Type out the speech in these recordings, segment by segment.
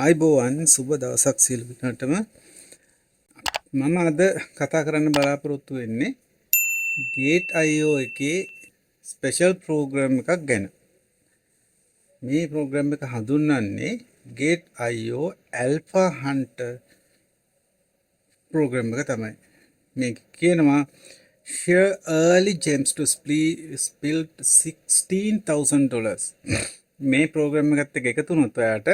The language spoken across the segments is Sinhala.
ආයිබෝවන් සුබ දවසක් සියලු දෙනාටම මම අද කතා කරන්න බලාපොරොත්තු වෙන්නේ Gate.io එකේ ස්පෙෂල් ප්‍රෝග්‍රෑම් එකක් ගැන. මේ ප්‍රෝග්‍රෑම් එක හඳුන්වන්නේ Gate.io Alpha Hunter ප්‍රෝග්‍රෑම් එක තමයි. මේක කියනවා share early gems to split $16,000. මේ ප්‍රෝග්‍රෑම් එකත් එක්ක එකතු වුණොත් ඔයාට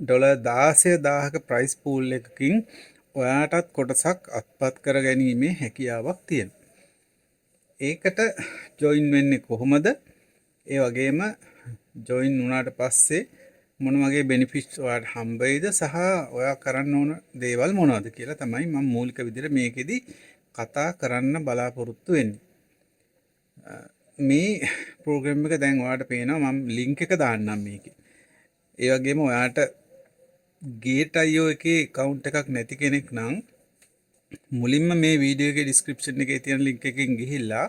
$16,000ක ප්‍රයිස් පූල් එකකින් ඔයාටත් කොටසක් අත්පත් කර ගැනීමේ හැකියාවක් තියෙනවා. ඒකට ජොයින් වෙන්නේ කොහොමද? ඒ වගේම ජොයින් වුණාට පස්සේ මොන වගේ බෙනිෆිට්ස් ඔයාට හම්බ වෙයිද සහ ඔයා කරන්න ඕන දේවල් මොනවද කියලා තමයි මම මූලික විදිහට මේකෙදි කතා කරන්න බලාපොරොත්තු වෙන්නේ. මේ ප්‍රෝග්‍රෑම් එක දැන් ඔයාලට පේනවා මම ලින්ක් එක දාන්නම් මේකේ. ඒ වගේම ඔයාට Gate.io එකේ account එකක් නැති කෙනෙක් නම් මුලින්ම මේ වීඩියෝ එකේ description එකේ තියෙන link එකකින් ගිහිල්ලා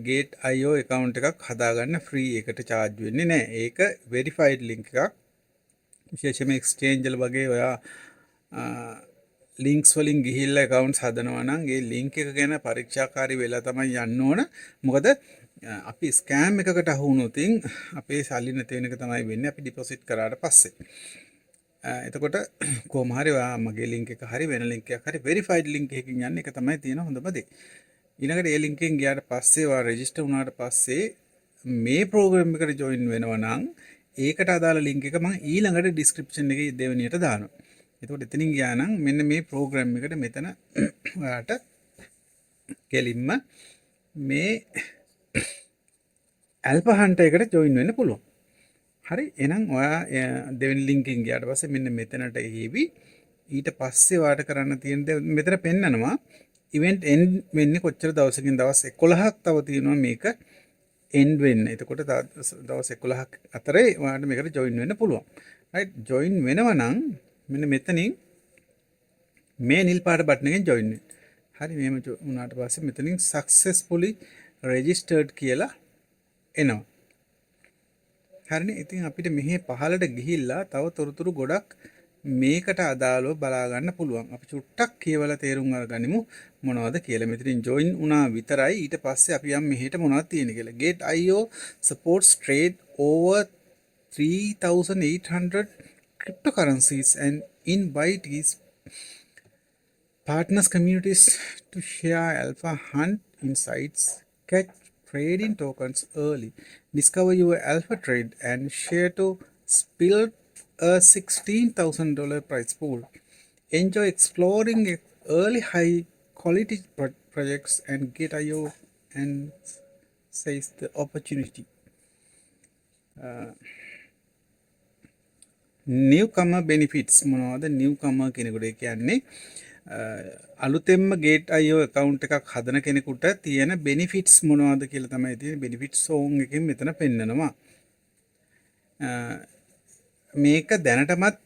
Gate.io account එකක් හදාගන්න free එකට charge වෙන්නේ නැහැ. ඒක verified link එකක්. විශේෂයෙන්ම exchange වල වගේ ඔයා links වලින් ගිහිල්ලා accounts හදනවා නම් ඒ link එක ගැන පරීක්ෂාකාරී වෙලා තමයි යන්න ඕන. මොකද අපි ස්කෑම් එකකට අහු වුණොත් අපේ සල්ලි නැති වෙන එක තමයි වෙන්නේ අපි ඩිපොසිට් කරාට පස්සේ. එතකොට කොහොම හරි ඔයා මගේ link එක හරි වෙන link එකක් හරි verified link එකකින් යන්න එක තමයි තියෙන හොඳම දේ. ඊළඟට ඒ link එකෙන් ගියාට පස්සේ ඔයා register වුණාට පස්සේ මේ program එකට join වෙනවා නම් ඒකට අදාළ link එක මම ඊළඟට description එකේ දෙවෙනියට දානවා. එතකොට එතනින් ගියා නම් මෙන්න මේ program එකට මෙතන ඔයාට කෙලින්ම මේ Alpha Hunter එකට join වෙන්න පුළුවන්. හරි එහෙනම් ඔයා දෙවෙනි link එකෙන් ගියාට පස්සේ මෙන්න මෙතනට එහිවි. ඊට පස්සේ ඔයාට කරන්න තියෙන දේ මෙතන පෙන්නනවා event end වෙන්නේ කොච්චර දවසකින් දවස් 11ක් තව තියෙනවා මේක end වෙන්න. එතකොට දවස් 11ක් අතරේ ඔයාට මේකට join වෙන්න පුළුවන්. right join වෙනවා නම් මෙන්න මෙතනින් මේ නිල් පාට බටන් එකෙන් join වෙන්න. හරි මෙහෙම වුණාට පස්සේ මෙතනින් successfully registered කියලා එනවා. හරිනේ ඉතින් අපිට මෙහි පහළට ගිහිල්ලා තව තොරතුරු ගොඩක් මේකට අදාළව බලා ගන්න පුළුවන්. අපි චුට්ටක් කියවලා තේරුම් අරගනිමු මොනවද කියලා. මෙතනින් join වුණා විතරයි ඊට පස්සේ අපි යම් මෙහෙට මොනවද තියෙන්නේ කියලා. Gate.io supports trade over 3,800 cryptocurrencies and invites partners communities to share alpha hunt insights, catch trading tokens early, discover your alpha trade and share to spill a $16,000 prize pool. Enjoy exploring early high quality projects and Gate.io and seize the opportunity. Newcomer benefits මොනවද newcomer කෙනෙකුට කියන්නේ අලුතෙන්ම Gate.io account එකක් හදන කෙනෙකුට තියෙන benefits මොනවද කියලා තමයි තියෙන benefits song එකෙන් මෙතන පෙන්නනවා. මේක දැනටමත්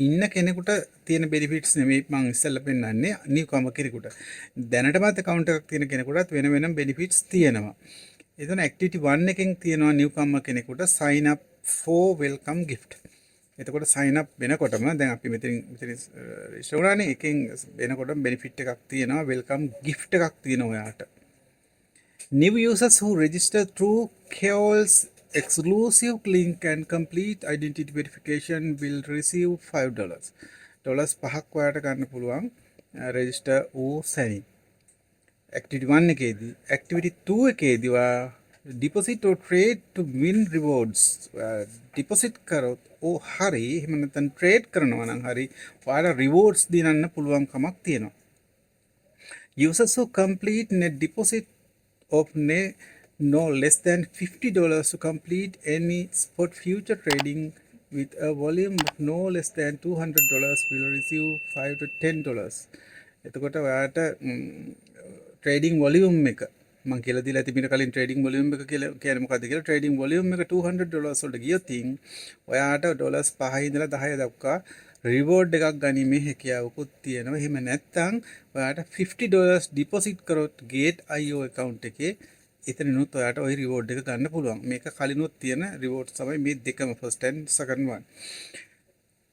ඉන්න කෙනෙකුට තියෙන benefits නෙමෙයි මම ඉස්සෙල්ලා පෙන්නන්නේ newcomer කෙනෙකුට. දැනටමත් account එකක් තියෙන කෙනෙකුටත් වෙන වෙනම benefits තියෙනවා. එතන activity 1 එකෙන් තියෙනවා newcomer කෙනෙකුට sign up for welcome gift. එතකොට sign up වෙනකොටම දැන් අපි මෙතන register වුණානේ එකෙන් වෙනකොටම benefit එකක් තියෙනවා welcome gift එකක් තියෙනවා ඔයාට. New users who register through Keol's exclusive link and complete identity verification will receive $5. Dollars 5ක් ඔයාට ගන්න පුළුවන් register වූ සැනින්. activity 1 එකේදී activity 2 එකේදී ඔයා deposit or trade to win rewards. deposit කරොත් හරි එහෙම නැත්නම් trade කරනවා නම් හරි ඔයාලා rewards දිනන්න පුළුවන් කමක් තියෙනවා. Users who complete net deposit of no less than $50 to complete any spot future trading with a volume of no less than $200 will receive $5 to $10. එතකොට ඔයාට trading volume එක මම කියලා දීලා තිබෙන කලින් trading volume එක කියලා කියන්නේ මොකද්ද කියලා trading volume එක $200 වලට ගියොත් ඔයාට ඩොලර්ස් 5 ඉඳලා 10 දක්වා reward එකක් ගනිමේ හැකියාවකුත් තියෙනවා. එහෙම නැත්නම් ඔයාට $50 deposit කරොත් Gate.io account එකේ එතනිනුත් ඔයාට ওই reward එක ගන්න පුළුවන්. මේක කලිනුත් තියෙන reward තමයි මේ දෙකම first and second one.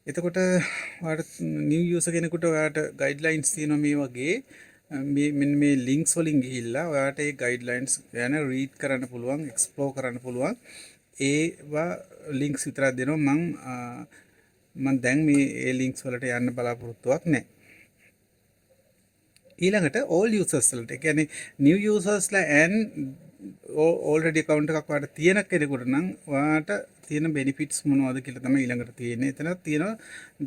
එතකොට ඔයාලට නිව් යූසර් කෙනෙකුට ඔයාලට ගයිඩ්ලයින්ස් තියෙනවා මේ වගේ මෙන්න මේ ලින්ක්ස් වලින් ගිහිල්ලා ඔයාලට ඒ ගයිඩ්ලයින්ස් ගැන රීඩ් කරන්න පුළුවන් එක්ස්ප්ලෝර් කරන්න පුළුවන් ඒවා ලින්ක්ස් විතරක් දෙනවා මම දැන් මේ ඒ ලින්ක්ස් වලට යන්න බලාපොරොත්තුවක් නැහැ ඊළඟට all users වලට ඒ කියන්නේ new usersලා and already account එකක් ඔයාලට තියෙන කෙනෙකුට නම් ඔයාලට තියෙන benefits මොනවද කියලා තමයි ඊළඟට තියෙන්නේ. එතන තියෙනවා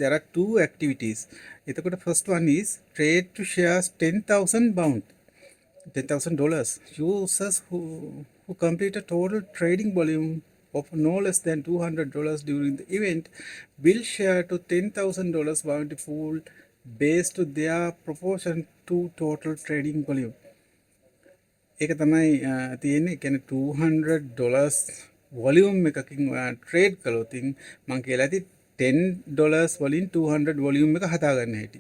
there are two activities. එතකොට first one is trade to shares 10,000 bound. $10,000. Users who complete a total trading volume of no less than $200 during the event will share to $10,000 bounty pool based to their proportion to total trading volume. ඒක තමයි තියෙන්නේ කියන්නේ $200 වොලියුම් එකකින් ඔයා ට්‍රේඩ් කළොත් මම කියලා ඇති $10 වලින් 200 වොලියුම් එක හදා ගන්න හැටි.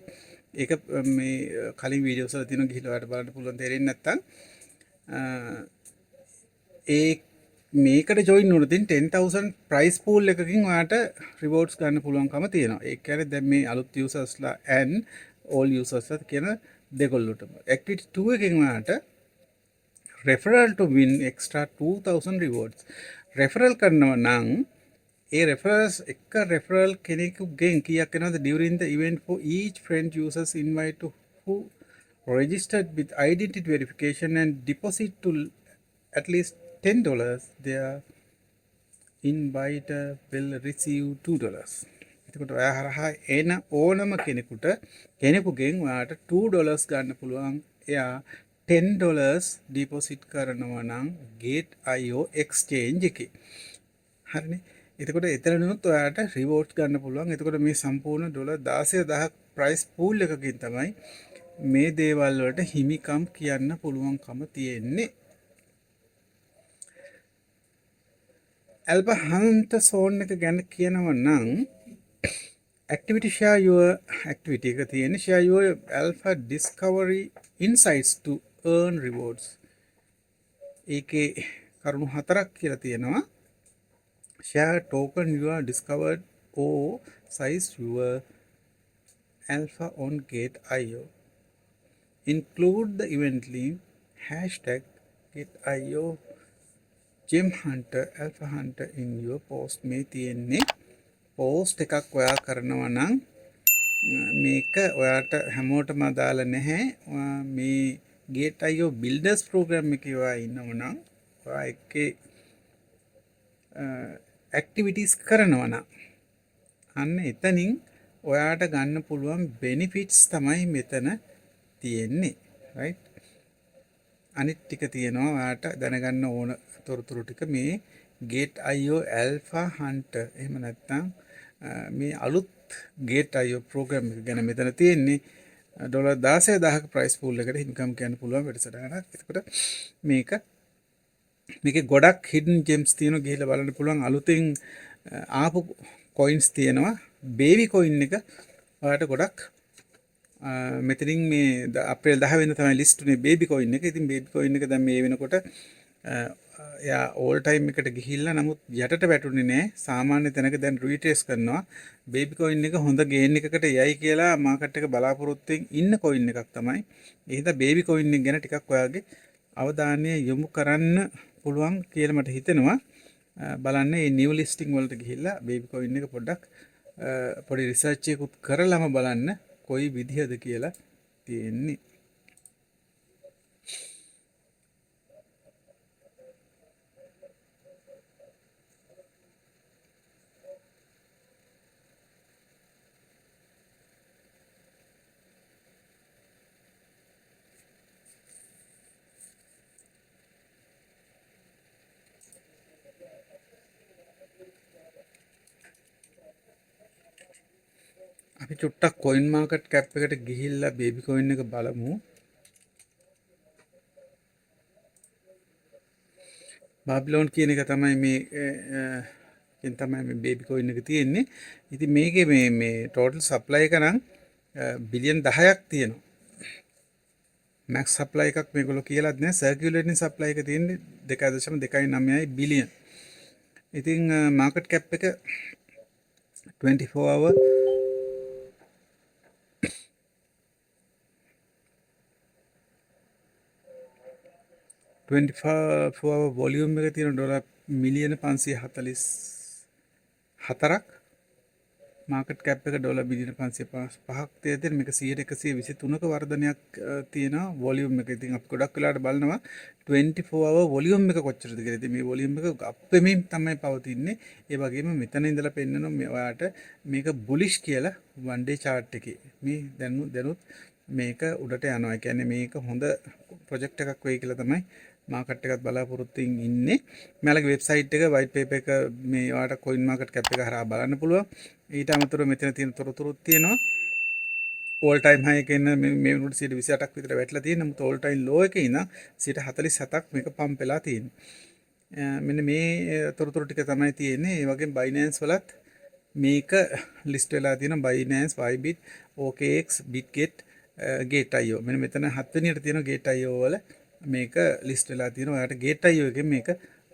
ඒක මේ කලින් වීඩියෝස් වල තියෙනවා ගිහිල්ලා ඔයාලට බලන්න පුළුවන් තේරෙන්නේ නැත්නම් ඒ මේකට ජොයින් වුණොත් 10000 ප්‍රයිස් පූල් එකකින් ඔයාලට රිවෝඩ්ස් ගන්න පුළුවන්කම තියෙනවා. ඒ කියන්නේ දැන් මේ අලුත් යූසර්ස්ලා and all usersලා කියන දෙකොල්ලටම. activity 2 එකෙන් ඔයාලට referral to win extra 2000 rewards. referral කරනවා නම් ඒ referrals එක referral කෙනෙකුගෙන් කීයක් වෙනවද during the event for each friend users invite to who registered with identity verification and deposit to at least $10 their inviter will receive $2. එතකොට ඔයා හරහා එන ඕනම කෙනෙකුගෙන් ඔයාට $2 ගන්න පුළුවන්. එයා $10 ඩිපොසිට් කරනවා නම් Gate.io exchange එකේ. හරිනේ. එතකොට එතනනොත් ඔයාට රිවෝඩ්ස් ගන්න පුළුවන්. එතකොට මේ සම්පූර්ණ $16000ක් ප්‍රයිස් පූල් එකකින් තමයි මේ දේවල් වලට හිමිකම් කියන්න පුළුවන්කම තියෙන්නේ. Alpha Hunt zone එක ගැන කියනවා නම් activity share your activity එක තියෙන්නේ share your alpha discovery insights to earn rewards. ඒකේ කරුණු හතරක් කියලා තියෙනවා. share token you are discovered or size your alpha on Gate.io. Include the event link #Gate.io gem hunter alpha hunter in your post මේ තියෙන්නේ post එකක් ඔයා කරනවා නම් මේක ඔයාට හැමෝටම අදාළ නැහැ. මේ Gate.io builders program එකේ ඔයා ඉන්නවා නම් ඔයා එකේ activities කරනවා නම් අන්න එතනින් ඔයාට ගන්න පුළුවන් benefits තමයි මෙතන තියෙන්නේ. right අනිත් ටික තියෙනවා ඔයාට දැනගන්න ඕන තොරතුරු ටික මේ Gate.io alpha hunter එහෙම නැත්නම් මේ අලුත් Gate.io program එක ගැන මෙතන තියෙන්නේ $16000ක price pool එකට income කියන්න පුළුවන් වැඩසටහනක්. එතකොට මේකේ ගොඩක් hidden gems තියෙනවා ගිහිල්ලා බලන්න පුළුවන්. අලුතින් ආපු coins තියෙනවා. baby coin එක ඔයාලට ගොඩක් මෙතනින් මේ අප්‍රේල් 10 වෙනිදා තමයි ලිස්ට් උනේ baby coin එක. ඉතින් baby coin එක දැන් මේ වෙනකොට එයා all time එකට ගිහිල්ලා නමුත් යටට වැටුනේ නෑ. සාමාන්‍ය තැනක දැන් රීට්‍රේස් කරනවා. baby coin එක හොඳ gain එකකට යයි කියලා මාකට් එක බලාපොරොත්තුෙන් ඉන්න coin එකක් තමයි. ඒ හින්දා baby coin එක ගැන ටිකක් ඔයාගේ අවධානය යොමු කරන්න පුළුවන් කියලා මට හිතෙනවා. බලන්න මේ new listing වලට ගිහිල්ලා baby coin එක පොඩ්ඩක් පොඩි රිසර්ච් එකකුත් කරලාම බලන්න කොයි විදිහද කියලා තියෙන්නේ. අපි චුට්ටක් coin market cap එකට ගිහිල්ලා baby coin එක බලමු. Babylon කියන එක තමයි මේ baby coin එක තියෙන්නේ. ඉතින් මේකේ මේ total supply එක නම් බිලියන් 10ක් තියෙනවා. max supply එකක් මේගොල්ලෝ කියලාත් නෑ. circulating supply එක තියෙන්නේ 2.29 බිලියන්. ඉතින් market cap එක 24 hour 24 වොලියුම් එක තියෙන ඩොලර් මිලියන 544ක් මාකට් කැප් එක ඩොලර් බිලියන 555ක් තියෙන මේක 123ක වර්ධනයක් තියෙනවා වොලියුම් එක. ඉතින් අපි ගොඩක් වෙලාවට බලනවා 24 hour වොලියුම් එක කොච්චරද කියලා. ඉතින් මේ වොලියුම් එක අපෙමින් තමයි පවතින්නේ. ඒ වගේම මෙතන ඉඳලා පෙන්නනවා මේ ඔයාට මේක බුලිෂ් කියලා one day chart එකේ. මේ දැනුත් මේක උඩට යනවා. ඒ කියන්නේ මේක හොඳ ප්‍රොජෙක්ට් එකක් වෙයි කියලා තමයි මාකට් එකත් බලාපොරොත්තුෙන් ඉන්නේ. මෙයාලගේ වෙබ්සයිට් එක white paper එක මේ ඔයාලට coin market cap එක හරහා බලන්න පුළුවන්. ඊට අමතරව මෙතන තියෙන තොරතුරුත් තියෙනවා. all time high එකේ ඉන්න මේ වෙනකොට 128ක් විතර වැටලා තියෙන. නමුත් all time low එකේ ඉඳන් 147ක් මේක පම්ප් වෙලා තියෙනවා. මෙන්න මේ තොරතුරු ටික තමයි තියෙන්නේ. ඒ වගේම Binance වලත් මේක ලිස්ට් වෙලා තියෙනවා. Binance, Bybit, OKX, Bitget, Gate.io. මෙන්න මෙතන 7 වෙනියට තියෙන Gate.io වල මේක ලිස්ට් වෙලා තියෙනවා. ඔයාලට Gate.io එකෙන් මේක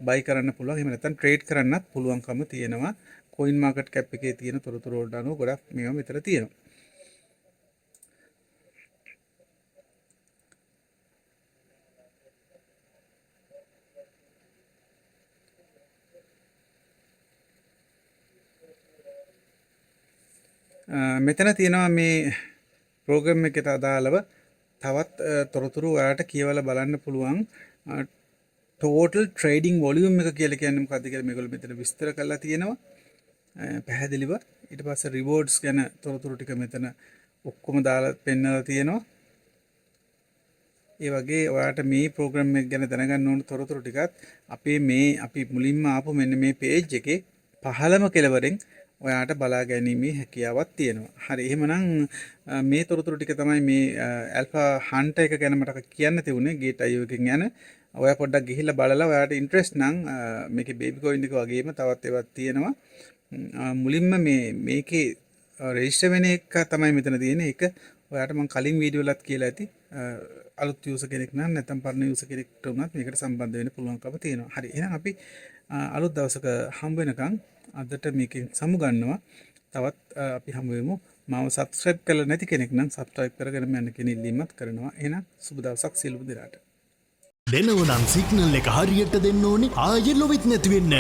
buy කරන්න පුළුවන්. එහෙම නැත්නම් trade කරන්නත් පුළුවන්කම තියෙනවා. coin market cap එකේ තියෙන තොරතුරු වලට අනුව ගොඩක් මේවා මෙතන තියෙනවා. මෙතන තියෙනවා මේ ප්‍රෝග්‍රෑම් එකට අදාළව තවත් තොරතුරු ඔයාලට කියවලා බලන්න පුළුවන්. total trading volume එක කියලා කියන්නේ මොකක්ද කියලා මේගොල්ලෝ මෙතන විස්තර කරලා තියෙනවා. පැහැදිලිව. ඊට පස්සේ rewards ගැන තොරතුරු ටික මෙතන ඔක්කොම දාලා පෙන්නලා තියෙනවා. ඒ වගේ ඔයාලට මේ ප්‍රෝග්‍රෑම් එක ගැන දැනගන්න ඕන තොරතුරු ටිකත් අපි මුලින්ම ආපු මෙන්න මේ page එකේ පහළම කෙළවරෙන් ඔයාට බලා ගැනීමේ හැකියාවක් තියෙනවා. හරි එහෙමනම් මේ තොරතුරු ටික තමයි මේ ඇල්ෆා හන්ටර් එක ගැන මට කියන්න තිබුණේ Gate.io එකෙන් යන. ඔයා පොඩ්ඩක් ගිහිල්ලා බලලා ඔයාට ඉන්ට්‍රෙස්ට් නම් මේකේ බේබි කොයින් එක වගේම තවත් ඒවා තියෙනවා. මුලින්ම මේකේ රෙජිස්ටර් වෙන එක තමයි මෙතන තියෙන්නේ. ඒක ඔයාට මම කලින් වීඩියෝ වලත් කියලා ඇති. අලුත් යූසර් කෙනෙක් නම් නැත්නම් පරණ යූසර් කෙනෙක්ට උනත් මේකට සම්බන්ධ වෙන්න පුළුවන්කම තියෙනවා. හරි එහෙනම් අපි අලුත් දවසක හම්බ වෙනකන් අදට මේකෙන් සමුගන්නවා. තවත් අපි හමු වෙමු. මාව subscribe කරලා නැති කෙනෙක් නම් subscribe කරගෙන යන්න කියන ඉල්ලීමත් කරනවා. එහෙනම් සුබ දවසක් සියලුම දෙනාට. දෙනවනම් සිග්නල් එක හරියට දෙන්න ඕනේ. ආයෙ ලොවිත් නැති වෙන්න.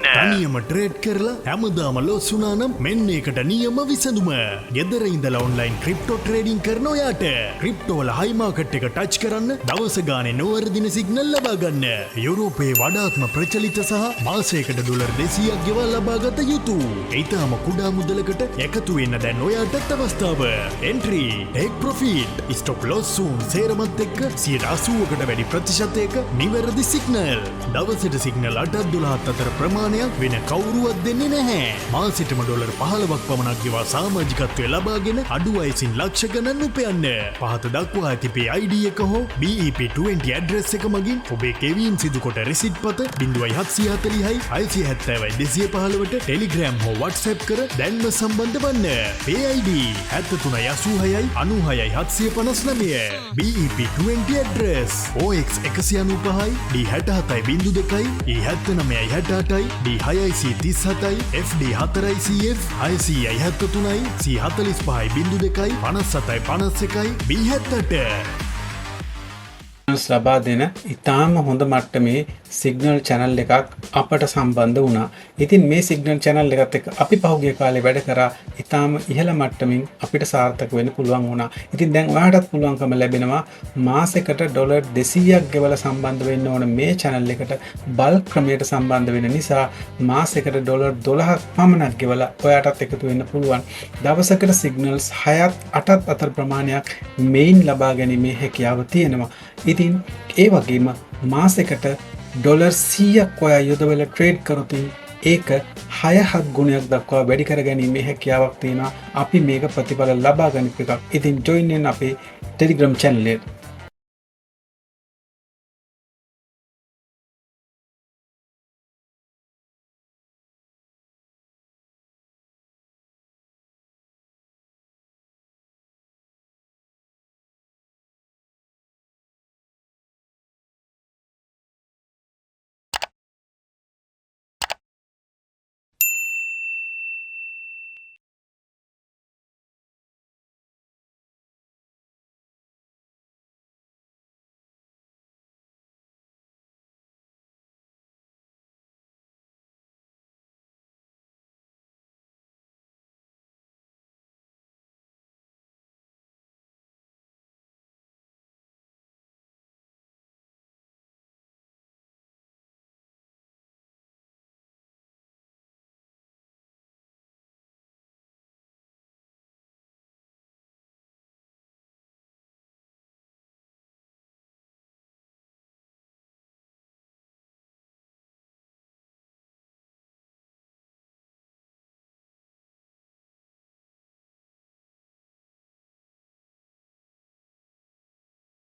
තනියම ට්‍රේඩ් කරලා හැමදාම ලොස් වුණා නම් මෙන්න ඒකට නියම විසඳුම. ගෙදර ඉඳලා ඔන්ලයින් ක්‍රිප්ටෝ ට්‍රේඩින් කරන ඔයාට ක්‍රිප්ටෝ වල හයි මාකට් එක ටච් කරන්න දවස ගානේ නොවර්ධින සිග්නල් ලබා ගන්න. යුරෝපයේ වඩාත්ම ප්‍රචලිත සහ මාසයකට ඩොලර් 200ක් ගෙවා ලබා ගත යුතුය. ඊටම කුඩා මුදලකට එකතු වෙන්න දැන් ඔයාටත් අවස්ථාව. Entry, take profit, stop loss සූන් සේරමත් එක්ක 80%කට වැඩි ප්‍රතිශතයක නිවැරදි සිග්නල්. දවසට සිග්නල් 8-12 අතර ප්‍රමාණයක් වෙන කවුරුවත් දෙන්නේ නැහැ. මාසෙටම ඩොලර් 15ක් පමණක් ගෙවා සමාජිකත්වය ලබාගෙන අඩු වයසින් ලක්ෂ ගණන් උපයන්න. පහත දක්වා ඇති පේ ID එක හෝ BEP20 ඇඩ්‍රස් එක මගින් ඔබේ කෙවීම් සිදු කොට රෙසිට් පත 0740යි 670යි 215ට ටෙලිග්‍රෑම් හෝ WhatsApp කර දැන්ම සම්බන්ධ වන්න. පේ ID 7386යි 96යි 759. BEP20 address OX 195යි D67.2යි E79.68යි D6C37යි FD 4ICF 673යි C45.2යි 57.51යි B78 ලබා දෙන ඉතාම හොඳ මට්ටමේ සිග්නල් channel එකක් අපට සම්බන්ධ වුණා. ඉතින් මේ සිග්නල් channel එකත් එක්ක අපි පහුගිය කාලේ වැඩ කරා ඉතාම ඉහළ මට්ටමින් අපිට සාර්ථක වෙන්න පුළුවන් වුණා. ඉතින් දැන් ඔයාලටත් පුළුවන්කම ලැබෙනවා මාසෙකට ඩොලර් 200ක් ගෙවලා සම්බන්ධ වෙන්න ඕන මේ channel එකට බල්ක් ක්‍රමයට සම්බන්ධ වෙන නිසා මාසෙකට ඩොලර් 12ක් පමණක් ගෙවලා ඔයාටත් එකතු වෙන්න පුළුවන්. දවසකට සිග්නල්ස් 6ත් 8ත් අතර ප්‍රමාණයක් මේන් ලබා ගැනීමේ හැකියාව තියෙනවා. ඉතින් ඒ වගේම මාසෙකට ඩොලර් 100ක් ඔයා යොදවලා ට්‍රේඩ් කරොත් ඒක 6-7 ගුණයක් දක්වා වැඩි කර ගැනීමේ හැකියාවක් තියෙනවා. අපි මේක ප්‍රතිඵල ලබා ගන්න එකක්. ඉතින් ජොයින් වෙන්න අපේ Telegram channel එකට.